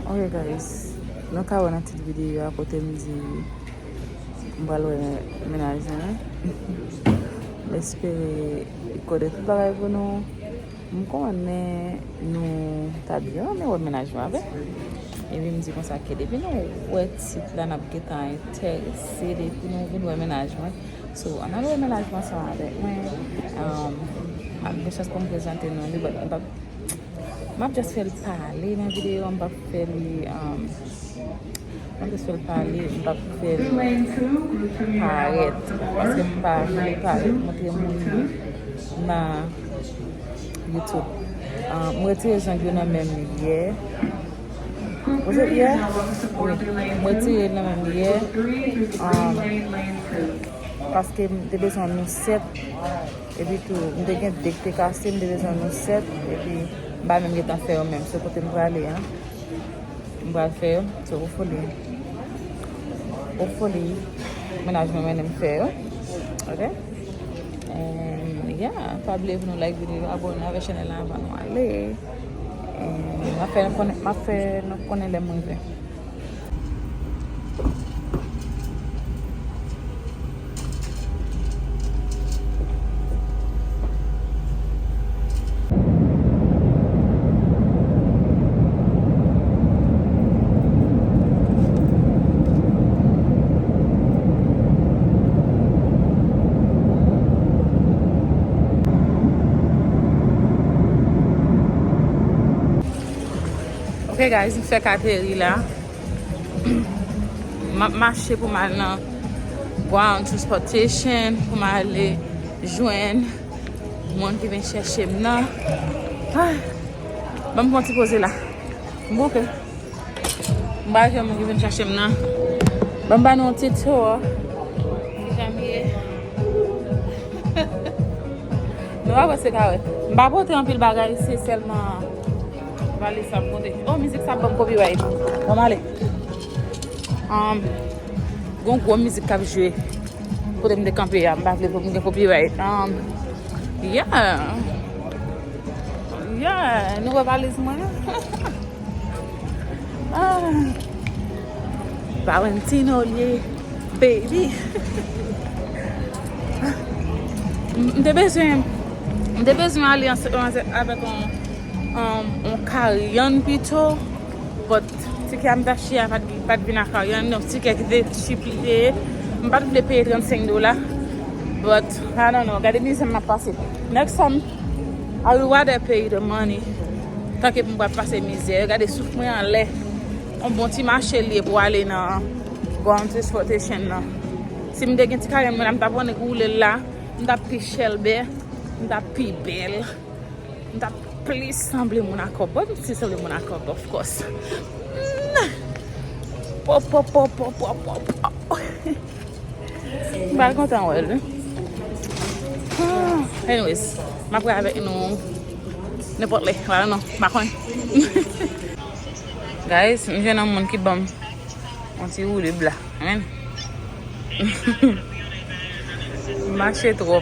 Ok guys, nou ka wè nan tit videyo apote m di mbal wè menaj nan. Espere ikode tout bagay pou nou. M konnen nou tabyon men wè menaj nan avè. E vi m di kon sa ke depi nou wè tit la nap getan interese depi nou vin wè menaj nan. So anan wè menaj nan sa avè. Am besas pou m prezante nou li but map just feel parler dans la vidéo, on va faire paraître parce que je pas paraître montrer mon na YouTube. Moi retiré janvier na même hier. Was it hier? Oui. Moi retiré na même hier. Parce que j'ai besoin de nous 7 et puis tout, j'ai besoin de décasser, j'ai besoin de nous 7 et puis bah même temps faire même ce côté me aller hein me va faire so hopefully management même faire okay and yeah pas oublier vous like vidéo abonner à la chaîne là avant nous aller et m'a fait nous connaître les moins. Ok guys, je fais atterri là. Je marche pour m'aller voir transportation, pour m'aller joindre les gens qui viennent chercher moi. Je vais me poser là. Ok. Je vais aller qui viennent chercher moi. Je vais aller un petit tour. Je vais passer là. Je vais porter un peu de bagages ici seulement. On va aller ça monter. Oh, musique ça bon copyright. On va aller. Gon musique qui jouer pour me décamper, on va aller pour me copyright. Yeah, nous va parler moi. Valentino lié, baby. J'ai besoin d'aller avec un carillon plutôt, but si je suis acheté pas de venir à carillon, non, si je suis plié, je ne vais pas payer $35, but I don't know, regardez ça m'a passé. Next time, I will rather pay the money, tant que je ne vais pas passer misère, regardez souffle moi en l'air, un bon petit marché lié pour aller dans Grand Transportation. Si je suis un petit carillon, je vais prendre rouler là, je vais prendre Shelby, je vais prendre Belle, je vais please semble mon accord, but si semble mon accord, of course. Pop. Pas content ouais. Anyways, ma prend avec nous n'importe les, voilà non, pas con. Guys, je viens un monde qui bam. On s'y roule blanc, hein. Marché trop.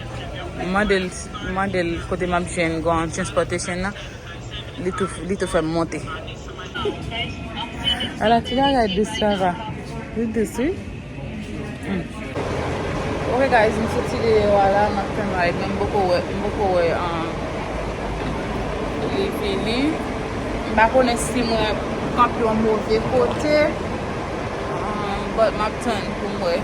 Modèle côté ma chaîne Grand Transportation là il te fait monter. Alors tu vas regarder ça va dessus. Ok guys, une petite vidéo voilà maintenant avec même beaucoup les fini pas connaître si moi camper au mauvais côté but m'a turn pour moi.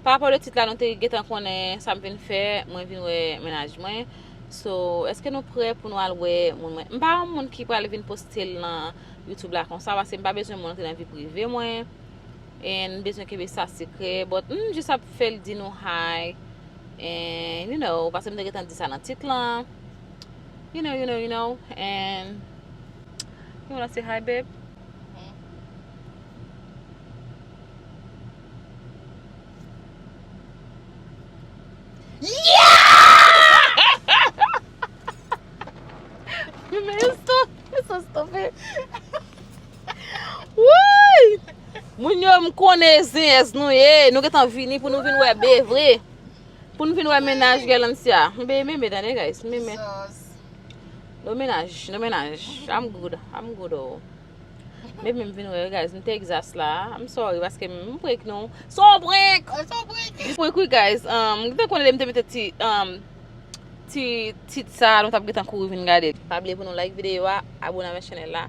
Par rapport au titre là, nous avons connaît ça me vient faire, moi vinn ouais ménagement. So, est-ce que nous prêts pour nous aller moi pas un monde qui peut aller venir poster dans YouTube là comme ça parce que pas besoin de montrer dans vie privée moi et besoin que ça secret but juste ça faire dire nous hi and you know parce que me dit ça dans titre là. You know and you want to say hi babe? Isso stupid. Oui! Moun yo m connaît zes nou nous getan vini pour nous venir ouais bé vrai. Pour nous venir ouais ménage galantia. Bé dane guys, No ménage, no ménage. I'm good oh. Maybe I'm vin guys, I'm exhaust la. I'm sorry parce que I'm break non. So break. Before quick guys, kita konen dem te ti sa, nou tap getan kou vin gade. Pable pou nou like video a, abona men channel la.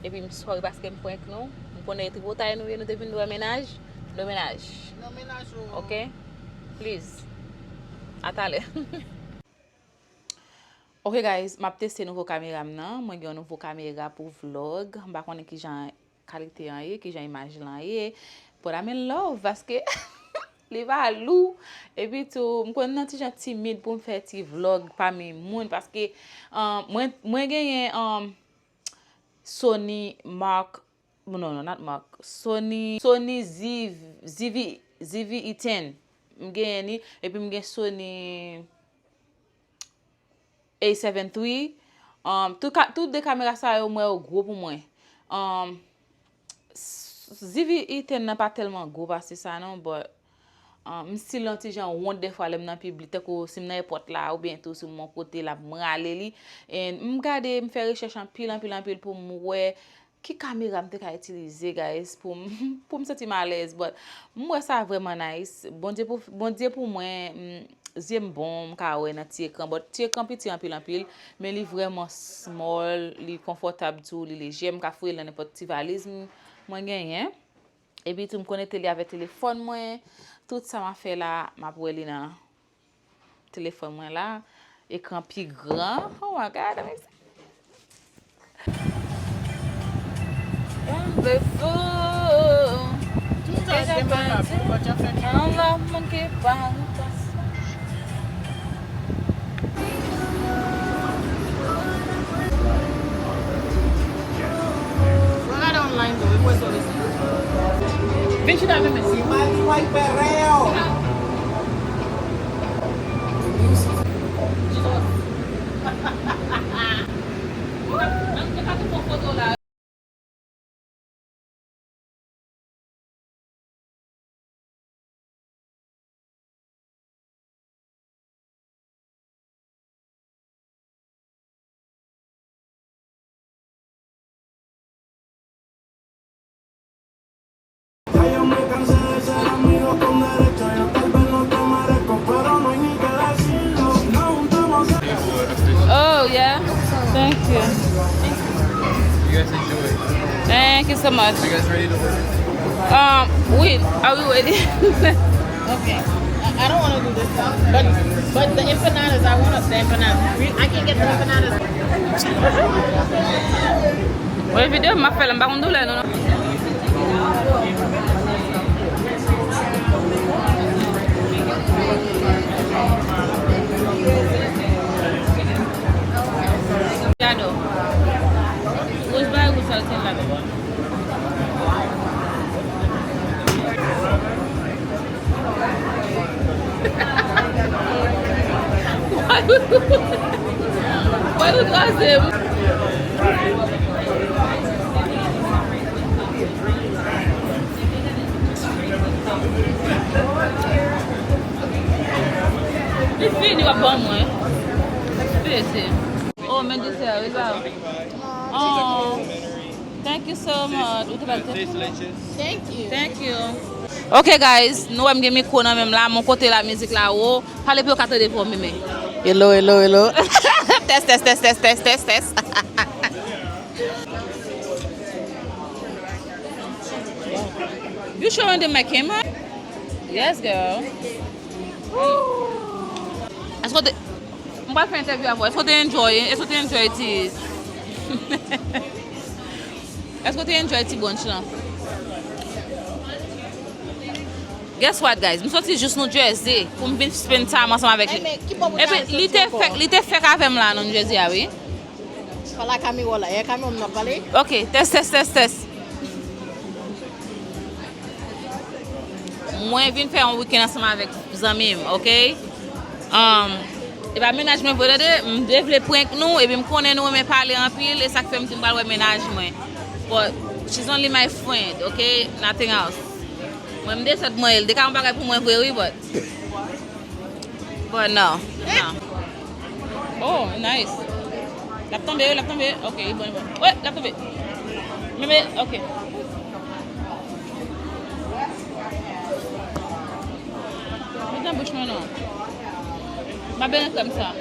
E pi m sorry parce que m break non. M konen ti botay nou te vin do ménage. No ménage. No ménage. OK? Please. Atale. Ok guys, map teste nouvo kamera nan. Mwen gen nouvo kamera pou vlog. Mba konen ki jan kalite an ye, ki jan imaj lan ye. But I'm in love paske li va lou. E pi tou, mwen konen nan ti jan timide pou m fè ti vlog pa mi moun paske mwen genyen Sony Mark, no, not Mark. Sony ZV-E10. M genyen ni, e pi m gen Sony A7 III. Tout de kamera sa yo mwen yo gros pou mwen. ZV-E10 nan pa telman gros pasi sa non, but m stil lan ti jan wond de fwa lem nan publik te ko sim nan epot la ou bientou si mon kote la m rale li. And m gade m fè recherche an pil pou m wè ki kamera m te ka itilize guys pou m senti malez, but m wè sa vreman nice. Bon diye pou mwen ziem bon ka wè nan ti ekran, but ti ekran pi ti an pil, men li vreman small, li confortable tou, li leje, m ka fwe lan nepot ti valiz mwen genyen. E bi tou m konete li ave telefon mwen, tout sa ma fe la, ma pou li nan telefon mwen la, ekran pi gran, oh my god, amazing. Vem te dar meu mesmo. Vai perreo. Oh yeah, thank you. You guys enjoy. Thank you so much. Are you guys ready to order? Wait, are we ready? Okay. I don't want to do this stuff, but the empanadas, I want the empanadas. I can get the empanadas. Well, video ma fela mba kundula no. Yado. Who's by who's salting la. Why would you ask him? This video is bon, moi. Oh, man, this is well. Oh, thank you so much. Thank you. Thank you. Ok guys, nou wèm gen mikro nan mèm la, mon kote la mizik la ou, pale pi yo kate de pou mime. Hello. Test. You showing them my camera? Yes, girl. Est-ce que on va faire interview avant? Est-ce que tu enjoy? Est-ce que tu enjoy tes? Est-ce que tu enjoy tes bunch là? Guess what, guys? Je suis juste dans Jersey pour me spend time ensemble avec lui. Et puis, il te fait avec moi là dans Jersey, oui? Fala kami wala, kami on parler. Ok, test. Moi, je viens faire un week-end ensemble avec les amis, ok? Et bien, ménagement, je développe point que nous, et puis je connais nous, mais parler en pile, et ça fait que je me parle ménagement. But she's only my friend, ok? Nothing else. Moi, je me dis ça de moi, elle dit qu'on va pour moi, oui, but no. Oh, nice. La tombé. Ok, bon. Ouais, la tombé. Mais, ok. Mets dans la bouche, non. Ma belle comme ça.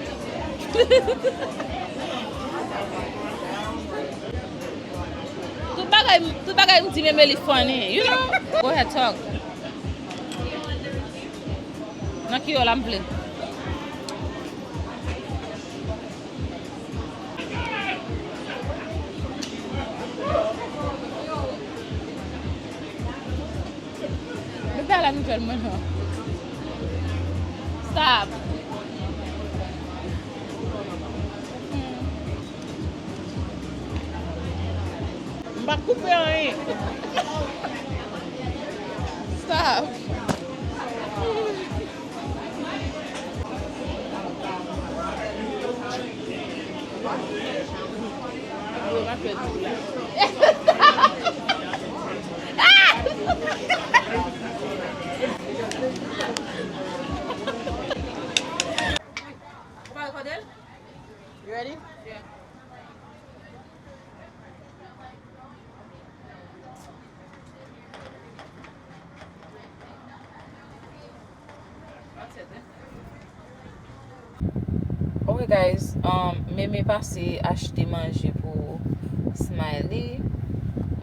Tout bagay me dit même les funny, you know? Go ahead, talk. Nan ki yo la mple. Bebe a la nouvelle maintenant. Stop. M'a coupé rien. Stop. You ready? Yeah. Ok guys, meme pase achete manje pou Smiley.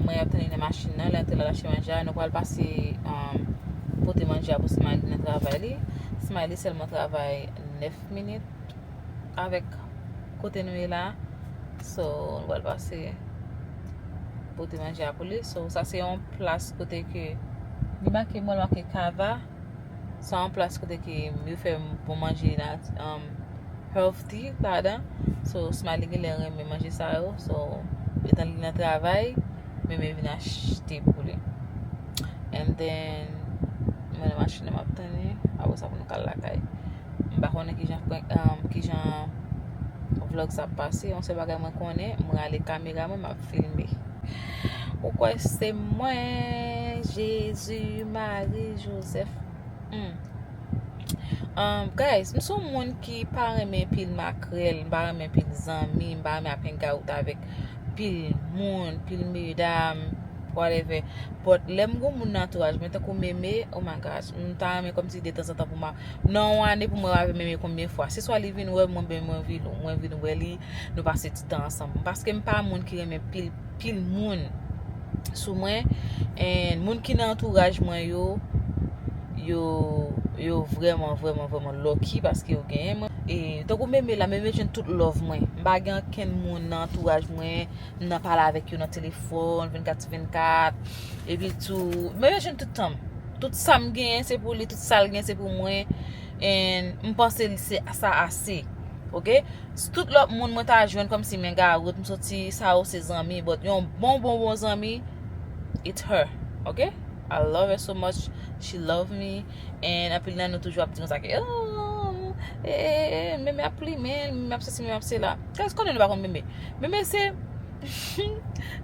Mwen ap teni nan machin nan, lente la lache manje, nou pal pase pote manje pou Smiley nan travay li. Smiley selman travay 9 minutes avek kote nou e la. So, nou pal pase pote manje pou li. So, sa se yon plas kote ke ni make mol make kava. Sa yon plas kote ke mi fe pou manje la healthy la dan. So, Smiley gen lè reme manje sa yo. So, etan li nan travay, me vin achete pou li. And then, mwen machine map tani, abo sa pou nou kal lakay. Mba konen ki jan vlog sa pase, on se bagay mwen konen, mwen ale kamera mwen map filme. Ou kwa se mwen, Jésus, Marie, Joseph. Guys, m sou moun ki pa reme pil makrel, mba reme pil zanmi, mba reme apen gaout avek pil moun, pil medam, whatever. But lem go moun entourage, mwen ta kou meme, oh my gosh, mwen ta reme kom si de tan satan pou ma. Non wane pou mwen ave meme kombien fwa. Se so li vin wè mwen ben mwen vin wè li, nou pase titan ansam. Paske m pa moun ki reme pil moun sou mwen, and moun ki nan entourage mwen yo vreman lucky paske yo gen mwen. E tako meme la, meme jen tout love mwen. Mba gen ken moun nan entourage mwen, nan pala avek yo nan telefon 24/24. E pi tout, meme jen tout tam. Tout sam gen se pou li, tout sal gen se pou mwen. And mpense li se sa ase. Ok? Tout lop moun mwen ta jwen kom si men ga route msoti sa ou se zanmi, but yon bon zanmi, it's her. Ok? I love her so much. She love me. And apil nan nou toujou ap di nou sa ke, meme ap li men, meme ap se si, meme ap se la. Guys, konnen nou bakon meme? Meme se,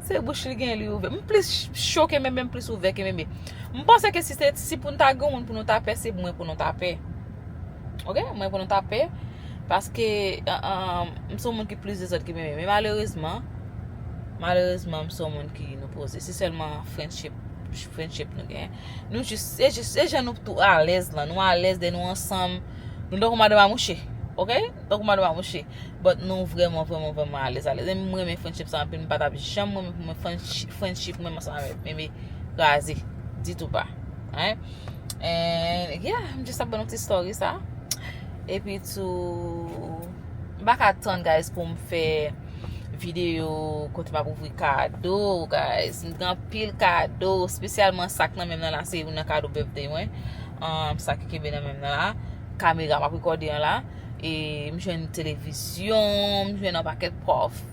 se bouch li gen li ouve. Mwen plis choke meme, mwen plis ouve ke meme. Mwen pense ke si pou nou ta goun pou nou tape, se mwen pou nou tape. Ok? Mwen pou nou tape. Paske, m son moun ki plis de zot ki meme. Men malheureusement, m son moun ki nou pose. Se selman friendship nou gen. Nou just, e jan nou tou a lez la. Nou a lez de nou ansam. Nou do kouman de mamouche. Ok? Do kouman de mamouche. But nou vreman a lez. Mwen men friendship sa anpil. Mwen patabi jam mwen friendship mwen masan mwen gazi. Ditou pa. And yeah, m just abon nou ti story sa. E pi tou baka ton guys pou m fe video kote ma pou vwi kado guys. M gan pil kado, spesyalman sak nan menm nan la, se yon nan kado birthday mwen. Sak ki kebe nan menm nan la. Kamera ma rekorde yon la. E m jwen televizyon, m jwen an paket parfum,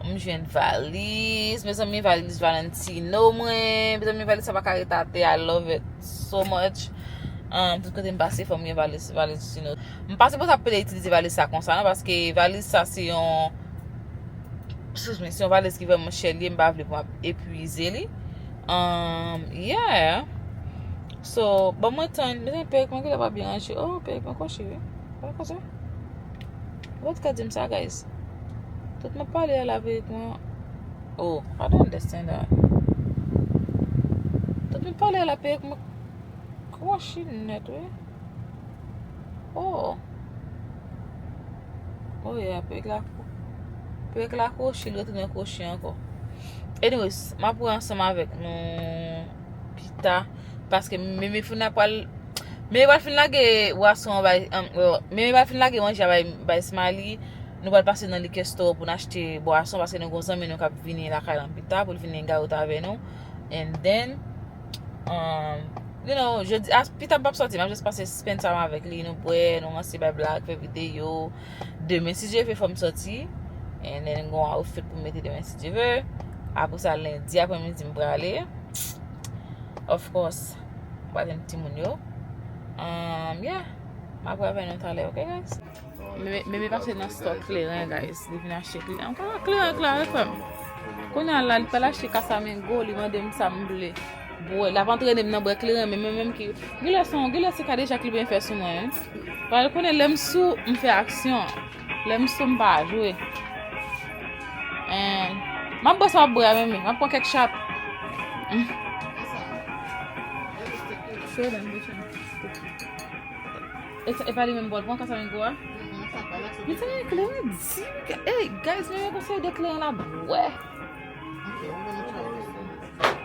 m jwen valiz, me zan mi valiz Valentino mwen, me zan mi valiz sa baka retate, I love it so much. Tout kote m pase fò mwen valiz sino. M pase pou sa pele itilize valiz sa konsa nan, paske valiz sa se yon valiz ki ve mwen cheli, m bavle pou m epuize li. Yeah. So, ba mwen tan, mwen pek mwen ki la pa bi anje. Oh, pek mwen kwa cheve. Kwa se? What ka dim sa, guys? Tout m'a parlé à la avec moi. Oh, I don't understand that. Tout m'a parlé à la avec moi. Comment je suis net, oui? Oh. Oh yeah, avec la coche, il retourne cocher encore. Anyways, ma pour ensemble avec mon pita parce que même faut n'a pas mais va fin lage boisson mais va fin lage manger by Smiley nous va passer dans le store pour acheter boisson parce que nous gonzan nous cap venir la caille en pita pour venir gaout avec nous and then you know je dis pita pas sortir mais juste passer spend time avec lui nous boire nous lancer by black faire vidéo demain si je fais forme sortir and then go outfit pour mettre demain si tu veux. Après ça, lundi après-midi, je vais aller. Of course, je vais aller petit moun yo. Yeah, je vais aller dans le ok, guys? Mais parce que dans le stock clair, guys, je viens acheter clair. Encore clair, comme. Quand on a là, il peut acheter Casamingo, il m'a dit ça me plaît. Bon, la vente est dans le clair, mais même qui. Gila c'est qu'à déjà qu'il bien fait sur moi. Parce que l'aime sous, me fait action. L'aime sous, me pas jouer. Ma boss ma boy même, ma prend quelque chap. Show them this one. Et pas les mêmes bols, prends Casamingo. Mais c'est clair, hey guys, mais on conseille de clair là. Ouais.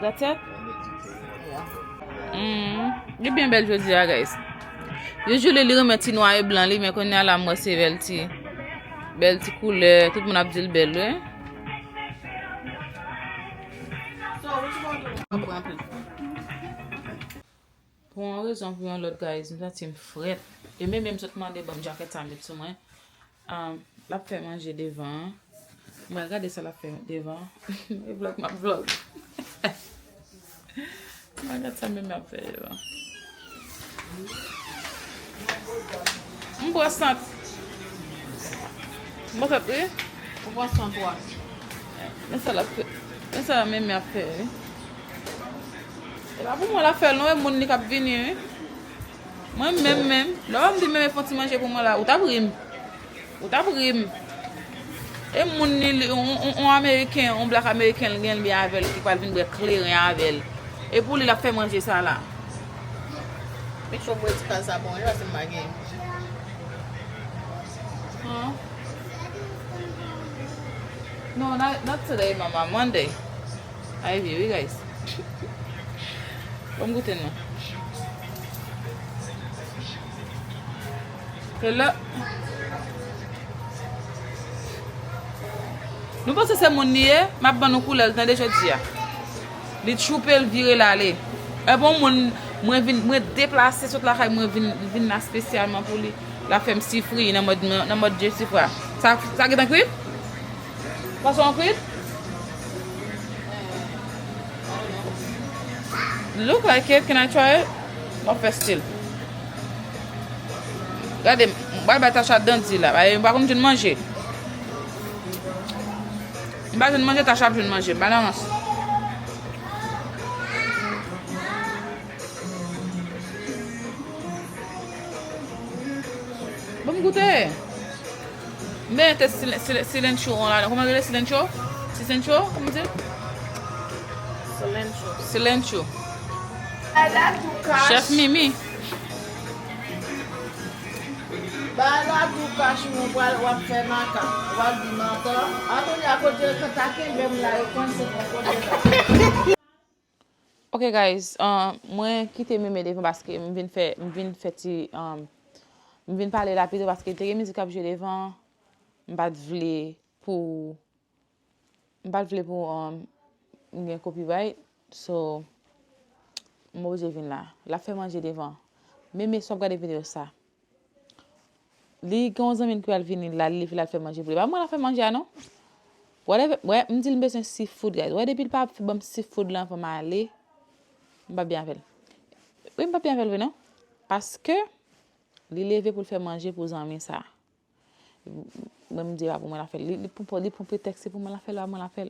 That's it? Il est bien belle jeudi guys. Je joue les remettre noir et blanc, mais qu'on a la moi c'est belle couleur, tout le monde a dit belle, ouais. Pour une raison pour l'autre guys, nous sommes frette. Et même je te demande bon jacket ça mettre sur moi. La fait manger devant. Moi regardez ça la fait devant. Et vlog ma vlog. Regarde ça même m'a fait devant. On boit ça. Moi ça peut. On voit sans toi. Mais ça la fait. Mais ça même m'a fait. Et là pour moi la faire non et mon ni cap venir. Moi même là on dit même faut manger pour moi là ou ta prime. Et mon ni on américain, on black américain gagne bien avec qui va venir clair avec. Et pour lui la faire manger ça là. Make sure boy tu ça bon, là c'est ma game. No, not today, Mama. Monday. I will, you guys. Comme goûter non. Et là, nous pensons que c'est mon nid, ma bonne couleur dans déjà dia. Les choupel virer l'aller. Et bon moi déplacer sur la caille, moi vinn spécialement pour lui. La femme si free dans mode Jessie frère. Ça get en cuit? Poisson en cuit? Look like it. Can I try it? Or first still? Regardez, moi je t'achète denti là. Par contre je ne manger. Je ne manger t'achète je ne manger. Balance. Bon goûter. Mais t'es silencio là. Comment dire silencio? Silencio? Comment dire? Silencio. Chef Mimi. Bala tu cache mon poil ou faire maca. Ou du mentor. Attendez à côté de taquin même là et quand c'est Okay guys, moi quitter Mimi devant parce que me vinn parler rapide parce que t'es musique que j'ai devant m'pas vle pour un copyright so moi je viens là la fait manger devant mais so regarder vidéo ça li gon zami qui va venir là li la fait manger pour pas moi la fait manger non whatever ouais me dit le besoin seafood guys ouais depuis pas bon seafood là pour m'aller m'pas bien faire oui m'pas bien faire non parce que li lever pour le faire manger pour zami ça moi me dire pour moi la faire li pour prétexte pour moi la faire là moi la faire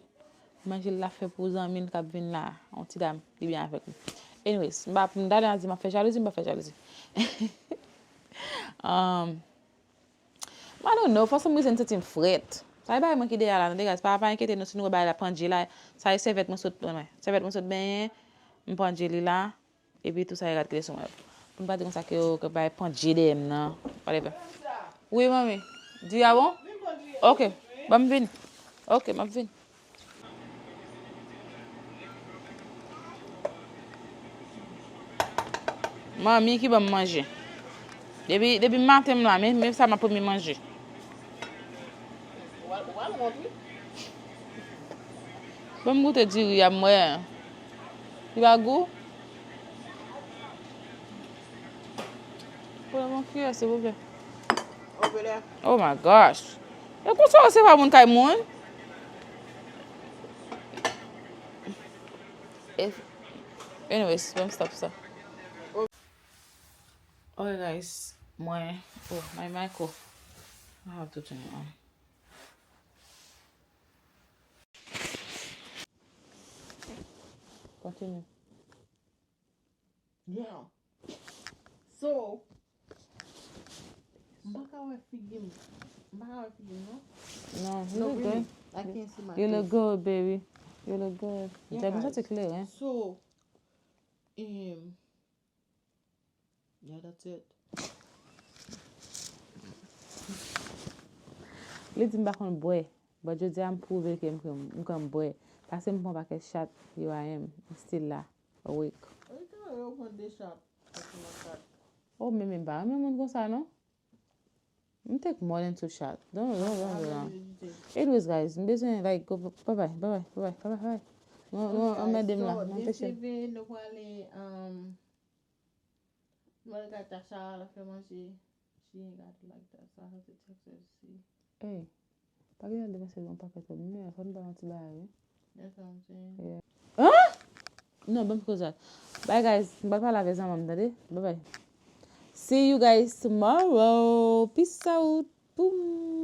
manger la fait pour zami qui venir là on ti dame li bien avec nous anyways m'pas d'aller dire m'a fait jalousie m'a fait jalousie I don't know for some reason it's in fret Sa bay mwen ki de ala, nan de guys, pa inquiéter nous si nous bay la prendre là, ça y servette mon saute, servette mon saute bien, me prendre li là et puis tout ça y regarder sur moi. Pour pas dire ça que bay prendre JDM nan. Whatever. Oui, mami. Dis ah bon? OK. Ba me vinn. OK, m'a vinn. Mami qui va me manger. Depuis matin là, mais ça m'a pas me manger. Ba me goûter dire à moi. Il va goût? Pour mon cuillère, s'il vous plaît. Over there. Oh my gosh. E kon sa se pa moun kay moun? Anyways, let me stop ça. Okay guys, my mic off. I have to turn it on. Continue. Yeah. So, Mbaka we figure, no? No, you No, look really. good. I can't see my You look face. good, baby. You look good. Yeah, T'as guys. c'est clair, hein? So, yeah, that's it. Li di mba kon boy, but je di am prouve ke m kon boy. Pase m pon pa ke shot, here I am, still la, awake. I can't open this shop. Oh, me ba, me moun kon sa, no? M take more than 2 shots. Don't do that. Anyways, guys, m bezwen, like, go, bye-bye. No, I'm not them la, So, m this peshe. TV, no wale, well, got a shower, she ain't got it like that, so I have to text her to see. Hey, pa gen yon demese yon paket ou, mè, fon ba yon ti ba yon. That's what I'm saying. Yeah. Huh? No, bam kozat. Bye guys, mbak pa la vez an mam dade. Bye bye. See you guys tomorrow. Peace out. Boom.